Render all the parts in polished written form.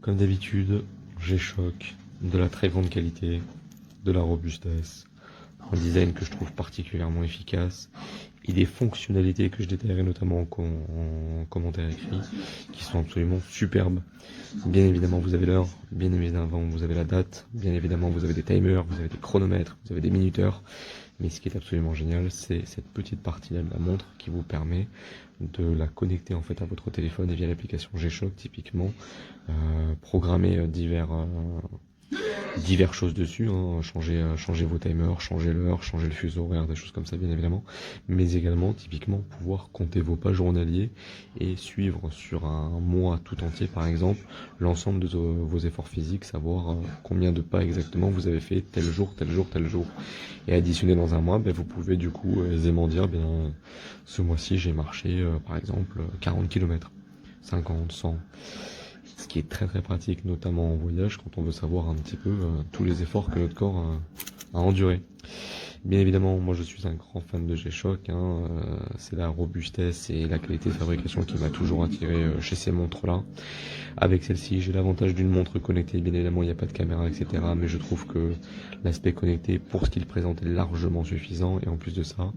Comme d'habitude, G-Shock, de la très grande qualité, de la robustesse, un design que je trouve particulièrement efficace et des fonctionnalités que je détaillerai notamment en commentaire écrit qui sont absolument superbes. Bien évidemment vous avez l'heure, bien évidemment vous avez la date, bien évidemment vous avez des timers, vous avez des chronomètres, vous avez des minuteurs, mais ce qui est absolument génial c'est cette petite partie là de la montre qui vous permet de la connecter en fait à votre téléphone et via l'application G-Shock typiquement programmer diverses choses dessus, hein, changer vos timers, changer l'heure, changer le fuseau horaire, des choses comme ça bien évidemment, mais également typiquement pouvoir compter vos pas journaliers et suivre sur un mois tout entier par exemple l'ensemble de vos efforts physiques, savoir combien de pas exactement vous avez fait tel jour, tel jour, tel jour, et additionner dans un mois, ben, vous pouvez du coup aisément dire, bien ce mois-ci j'ai marché par exemple 40 km, 50, 100. Ce qui est très très pratique, notamment en voyage, quand on veut savoir un petit peu tous les efforts que notre corps a enduré. Bien évidemment, moi je suis un grand fan de G-Shock, c'est la robustesse et la qualité de fabrication qui m'a toujours attiré chez ces montres-là. Avec celle-ci, j'ai l'avantage d'une montre connectée, bien évidemment il n'y a pas de caméra, etc. Mais je trouve que l'aspect connecté, pour ce qu'il présente, est largement suffisant. Et en plus de ça,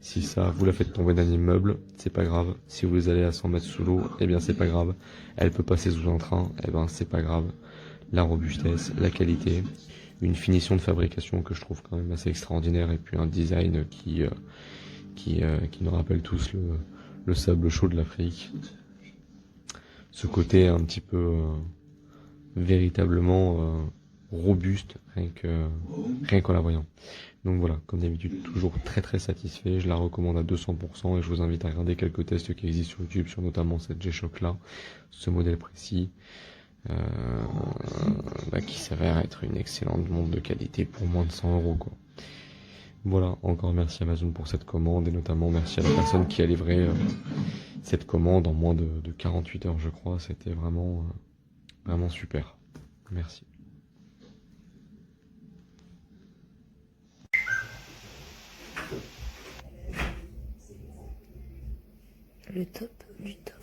si ça vous la faites tomber d'un immeuble, c'est pas grave. Si vous allez à 100 mètres sous l'eau, eh bien c'est pas grave. Elle peut passer sous un train, eh ben c'est pas grave. La robustesse, la qualité, une finition de fabrication que je trouve quand même assez extraordinaire et puis un design qui nous rappelle tous le sable chaud de l'Afrique. Ce côté un petit peu véritablement robuste rien qu'en la voyant. Donc voilà, comme d'habitude, toujours très très satisfait, je la recommande à 200% et je vous invite à regarder quelques tests qui existent sur YouTube sur notamment cette G-Shock là, ce modèle précis, qui s'avère être une excellente montre de qualité pour moins de 100 € quoi. Voilà, encore merci Amazon pour cette commande et notamment merci à la personne qui a livré cette commande en moins de 48 heures je crois, c'était vraiment super. Merci. Le top du top.